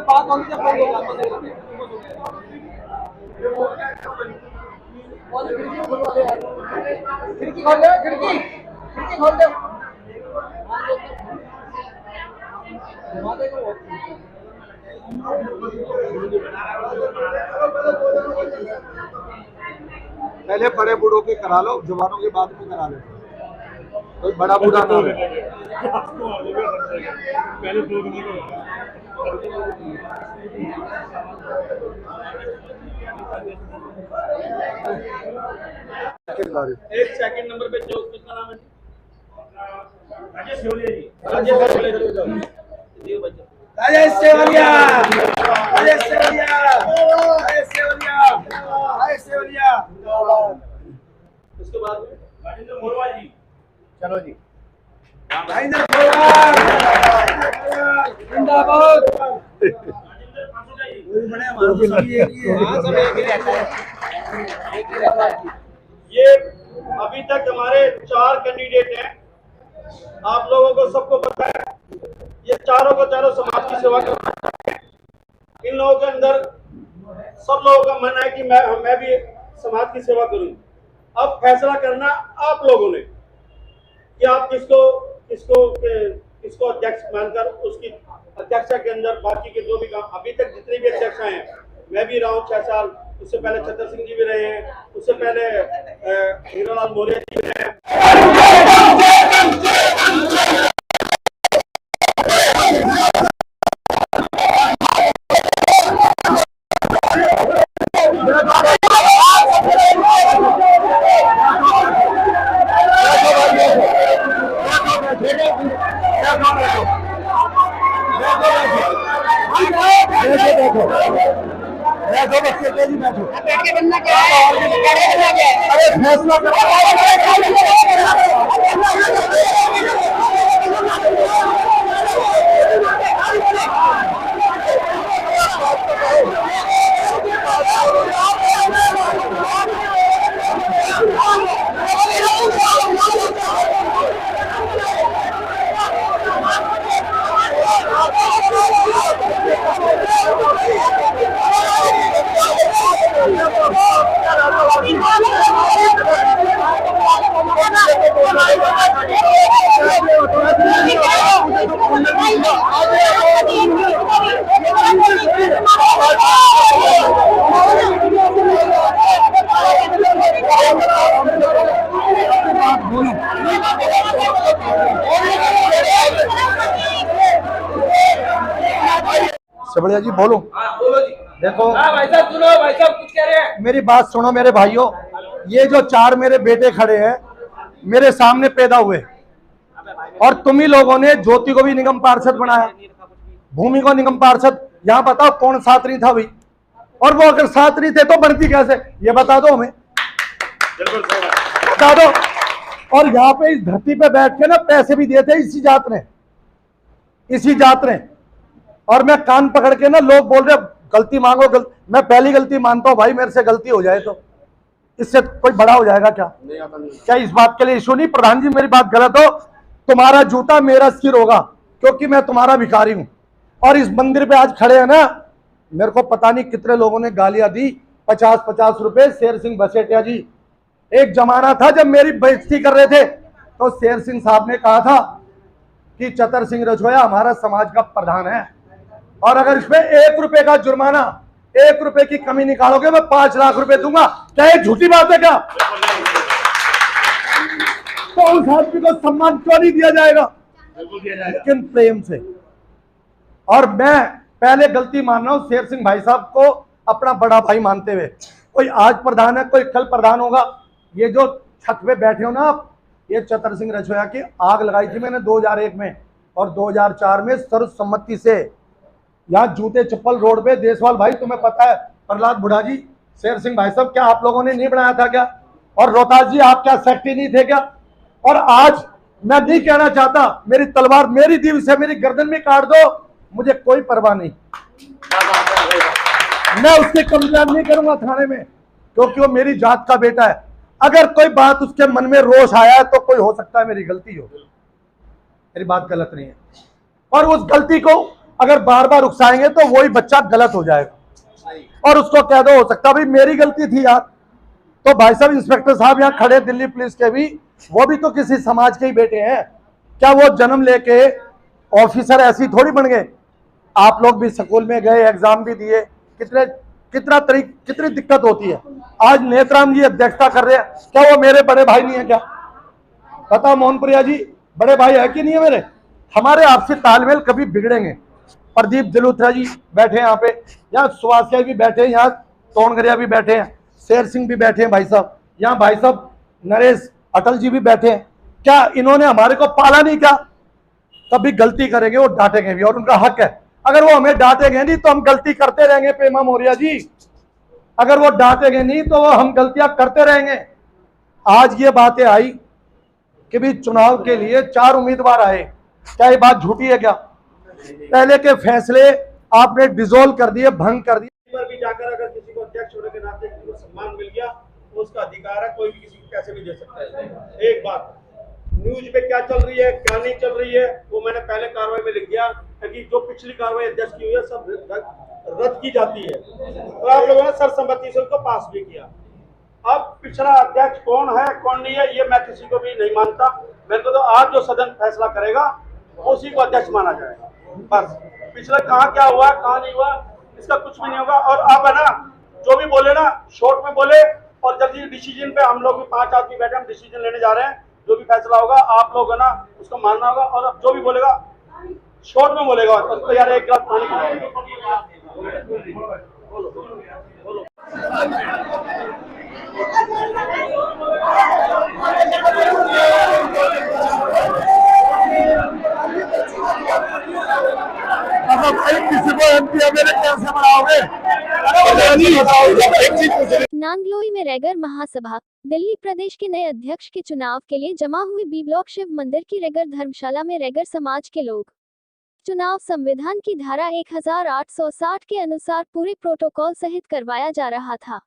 बात होगी जब फोन होगा। खिड़की खोल दे, खिड़की खिड़की खोल दे। पहले बड़े बूढ़ों के करा लो, जवानों के बाद में करा लो। कोई बड़ा बूढ़ा ना हो। एक सेकंड नंबर पे जो किसका नाम है? राजेश सेवलिया जी। राजेश सेवलिया, राजेश सेवलिया, राजेश सेवलिया, राजेश सेवलिया। उसके बाद राजेंद्र मोरवा जी। चलो जी, राजेंद्र मोरवा जिंदाबाद। राजेंद्र पासुका जी। बड़े हमारा सब एक ही है। हाँ, सब एक ही रहता है, एक ही रहता है। ये अभी तक हमारे 4 कैंडिडेट हैं। आप लोगों को सबको पता है, ये चारों को चारों समाज की सेवा करना चाहते हैं। इन लोगों के अंदर सब लोगों का मन है कि मैं भी समाज की सेवा करूं। अब फैसला करना आप लोगों ने कि आप किसको अध्यक्ष मानकर उसकी अध्यक्षा के अंदर बाकी के जो भी काम अभी तक जितने भी अध्यक्ष हैं, मैं भी रहा हूँ 6 साल, उससे पहले छतर सिंह जी भी रहे हैं, उससे पहले हीरोलाल मौर्य जी भी रहे हैं। सेवलिया जी बोलो। बोलो जी। देखो भाई साहब सुनो, भाई साहब कुछ कह रहे हैं। मेरी बात सुनो मेरे भाइयों, ये जो 4 मेरे बेटे खड़े हैं मेरे सामने पैदा हुए, और तुम ही लोगों ने ज्योति को भी निगम पार्षद बनाया, भूमि को निगम पार्षद। यहाँ बताओ कौन साथी था भाई, और वो अगर साथी थे तो बनती कैसे, ये बता दो हमें, बता दो। और यहाँ पे इस धरती पे बैठ के ना पैसे भी दिए थे इसी जात ने, इसी जात ने। और मैं कान पकड़ के ना, लोग बोल रहे गलती मांगो, मैं पहली गलती मानता हूं भाई, मेरे से गलती हो जाए तो इससे कोई बड़ा हो जाएगा क्या? क्या इस बात के लिए इशू नहीं? प्रधान जी मेरी बात गलत हो, तुम्हारा जूता मेरा सिर होगा, क्योंकि मैं तुम्हारा भिखारी हूं। और इस मंदिर पे आज खड़े हैं ना, मेरे को पता नहीं कितने लोगों ने गालियां दी, 50-50 रुपए। शेर सिंह बसेटिया जी, एक जमाना था जब मेरी बेइज्जती कर रहे थे, तो शेर सिंह साहब ने कहा था कि चतर सिंह रजोया हमारा समाज का प्रधान है, और अगर इसमें 1 रुपए का जुर्माना, 1 रुपए की कमी निकालोगे मैं 5 लाख रुपए दूंगा। क्या ये झूठी बात है क्या? तो उस आदमी को सम्मान क्यों नहीं दिया जाएगा? लेकिन प्रेम से। और मैं पहले गलती मान रहा हूं शेर सिंह भाई साहब को अपना बड़ा भाई मानते हुए। कोई आज प्रधान है, कोई कल प्रधान होगा। ये जो छत पे बैठे हो ना आप, ये चतर सिंह रजोया की आग लगाई थी मैंने 2001 में, और 2004 में सर्वसम्मति से यहाँ जूते चप्पल रोड पे। देशवाल भाई तुम्हें पता है, प्रहलाद बुढ़ा जी, शेर सिंह भाई साहब, क्या आप लोगों ने नहीं बनाया था क्या? और रोहतास जी आप क्या सेक्रेटरी नहीं थे क्या? और आज मैं नहीं कहना चाहता, मेरी तलवार मेरी दीव से मेरी गर्दन में काट दो, मुझे कोई परवाह नहीं, मैं उससे कंप्लेन नहीं करूंगा थाने में, क्योंकि वो मेरी जात का बेटा है। अगर कोई बात उसके मन में रोष आया है तो कोई हो सकता है मेरी गलती हो, मेरी बात गलत नहीं है। और उस गलती को अगर बार बार उकसाएंगे तो वही बच्चा गलत हो जाएगा और उसको कह दो, हो सकता भाई मेरी गलती थी यार। तो भाई साहब इंस्पेक्टर साहब यहाँ खड़े दिल्ली पुलिस के भी, वो भी तो किसी समाज के ही बेटे हैं। क्या वो जन्म लेके ऑफिसर ऐसी थोड़ी बन गए? आप लोग भी स्कूल में गए, एग्जाम भी दिए, कितनी दिक्कत होती है। आज नेतराम जी अध्यक्षता कर रहे हैं, क्या वो मेरे बड़े भाई नहीं है क्या? बताओ मोहनप्रिया जी, बड़े भाई है कि नहीं है मेरे? हमारे आपसी तालमेल कभी बिगड़ेंगे? प्रदीप जलूथरा जी बैठे हैं यहाँ पे, यहाँ सुभाष भी बैठे हैं, यहाँ तोड़गरिया भी बैठे हैं, शेर सिंह भी बैठे हैं भाई साहब, यहाँ भाई साहब नरेश अटल जी भी बैठे हैं। क्या इन्होंने हमारे को पाला नहीं? क्या कभी गलती करेंगे वो डांटेंगे भी और उनका हक है। अगर वो हमें डांटेंगे नहीं तो हम गलती करते रहेंगे पेमा मौर्य जी। अगर वो डांटेंगे नहीं तो वो हम गलतियां करते रहेंगे। आज ये बातें आई कि भी चुनाव के लिए 4 उम्मीदवार आए, क्या ये बात झूठी है क्या? पहले के फैसले आपने डिसॉल्व कर दिए, भंग कर दिए। पर भी जाकर अगर किसी को अध्यक्ष होने के नाते किसी को सम्मान मिल गया तो उसका अधिकार है, कोई भी किसी को कैसे भी दे सकता है। एक बात, न्यूज पे क्या चल रही है क्या नहीं चल रही है वो मैंने पहले कार्रवाई में लिख दिया कि जो पिछली कार्रवाई अध्यक्ष की हुई है सब रद्द की जाती है। तो आप लोगों ने सर्वसम्मति से उसको पास भी किया। अब पिछला अध्यक्ष कौन है कौन नहीं है ये मैं किसी को भी नहीं मानता। मेरे को तो आज जो सदन फैसला करेगा उसी को अध्यक्ष माना जाएगा। बस पिछला कहाँ क्या हुआ कहाँ नहीं हुआ इसका कुछ भी नहीं होगा। और अब है ना जो भी बोले ना शॉर्ट में बोले और जल्दी डिसीजन पे, हम लोग भी 5 आदमी बैठे, हम डिसीजन लेने जा रहे हैं। जो भी फैसला होगा आप लोग है ना उसको मानना होगा। और अब जो भी बोलेगा शॉर्ट में बोलेगा तो यार एक गिलास पानी बोलो। किसी को एमपी मेरे कैसे बनाओगे? नांगलोई में रैगर महासभा। दिल्ली प्रदेश के नए अध्यक्ष के चुनाव के लिए जमा हुई बी ब्लॉक शिव मंदिर की रैगर धर्मशाला में रैगर समाज के लोग। चुनाव संविधान की धारा 1860 के अनुसार पूरे प्रोटोकॉल सहित करवाया जा रहा था।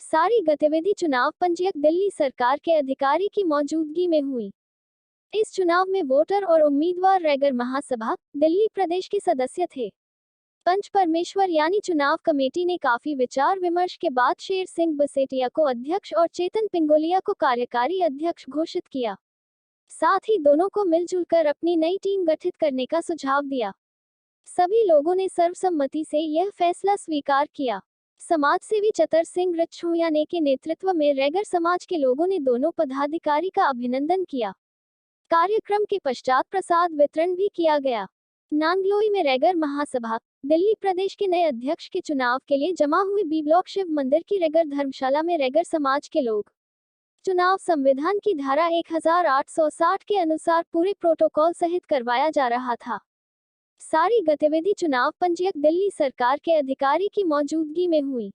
सारी गतिविधि चुनाव पंजीयक दिल्ली सरकार के अधिकारी की मौजूदगी में हुई। इस चुनाव में वोटर और उम्मीदवार रैगर महासभा दिल्ली प्रदेश के सदस्य थे। पंच परमेश्वर यानी चुनाव कमेटी ने काफी विचार विमर्श के बाद शेर सिंह बसेटिया को अध्यक्ष और चेतन पिंगोलिया को कार्यकारी अध्यक्ष घोषित किया। साथ ही दोनों को मिलजुल कर अपनी नई टीम गठित करने का सुझाव दिया। सभी लोगों ने सर्वसम्मति से यह फैसला स्वीकार किया। समाजसेवी चतर सिंह रच्छुयाने के नेतृत्व में रैगर समाज के लोगों ने दोनों पदाधिकारी का अभिनंदन किया। कार्यक्रम के पश्चात प्रसाद वितरण भी किया गया। नांगलोई में रैगर महासभा दिल्ली प्रदेश के नए अध्यक्ष के चुनाव के लिए जमा हुई बी ब्लॉक शिव मंदिर की रैगर धर्मशाला में रैगर समाज के लोग। चुनाव संविधान की धारा 1860 के अनुसार पूरे प्रोटोकॉल सहित करवाया जा रहा था। सारी गतिविधि चुनाव पंजीयक दिल्ली सरकार के अधिकारी की मौजूदगी में हुई।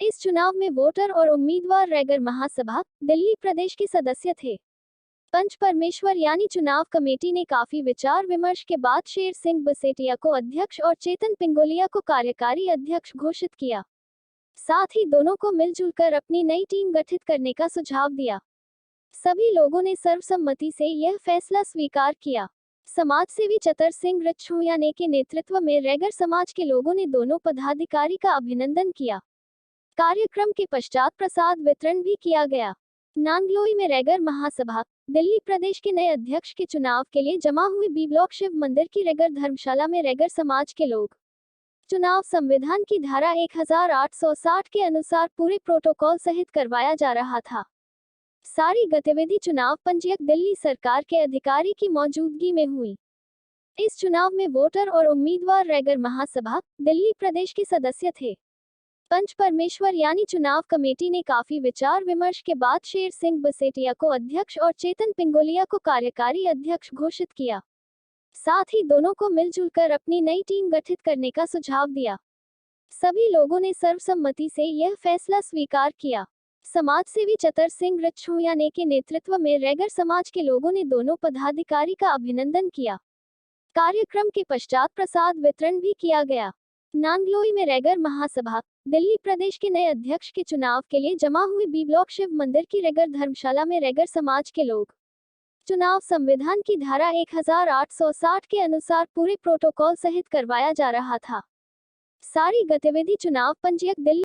इस चुनाव में वोटर और उम्मीदवार रैगर महासभा दिल्ली प्रदेश के सदस्य थे। पंच परमेश्वर यानी चुनाव कमेटी ने काफी विचार विमर्श के बाद शेर सिंह बसेटिया को अध्यक्ष और चेतन पिंगोलिया को कार्यकारी अध्यक्ष घोषित किया। साथ ही दोनों को मिलजुल कर अपनी नई टीम गठित करने का सुझाव दिया। सभी लोगों ने सर्वसम्मति से यह फैसला स्वीकार किया। समाजसेवी चतर सिंह रच्छुयाने के नेतृत्व में रैगर समाज के लोगों ने दोनों पदाधिकारी का अभिनंदन किया। कार्यक्रम के पश्चात प्रसाद वितरण भी किया गया। नांगलोई में रैगर महासभा दिल्ली प्रदेश के नए अध्यक्ष के चुनाव के लिए जमा हुई बी ब्लॉक शिव मंदिर की रैगर धर्मशाला में रैगर समाज के लोग। चुनाव संविधान की धारा 1860 के अनुसार पूरे प्रोटोकॉल सहित करवाया जा रहा था। सारी गतिविधि चुनाव पंजीयक दिल्ली सरकार के अधिकारी की मौजूदगी में हुई। इस चुनाव में वोटर और उम्मीदवार रैगर महासभा दिल्ली प्रदेश के सदस्य थे। पंच परमेश्वर यानी चुनाव कमेटी ने काफी विचार विमर्श के बाद शेर सिंह बसेटिया को अध्यक्ष और चेतन पिंगोलिया को कार्यकारी अध्यक्ष घोषित किया। साथ ही दोनों को मिलजुल कर अपनी नई टीम गठित करने का सुझाव दिया। सभी लोगों ने सर्वसम्मति से यह फैसला स्वीकार किया। समाजसेवी चतर सिंह रच्छुयाने के नेतृत्व में रैगर समाज के लोगों ने दोनों पदाधिकारी का अभिनंदन किया। कार्यक्रम के पश्चात प्रसाद वितरण भी किया गया। नांगलोई में रैगर महासभा दिल्ली प्रदेश के नए अध्यक्ष के चुनाव के लिए जमा हुई बी ब्लॉक शिव मंदिर की रैगर धर्मशाला में रैगर समाज के लोग। चुनाव संविधान की धारा 1860 के अनुसार पूरे प्रोटोकॉल सहित करवाया जा रहा था। सारी गतिविधि चुनाव पंजीयक दिल्ली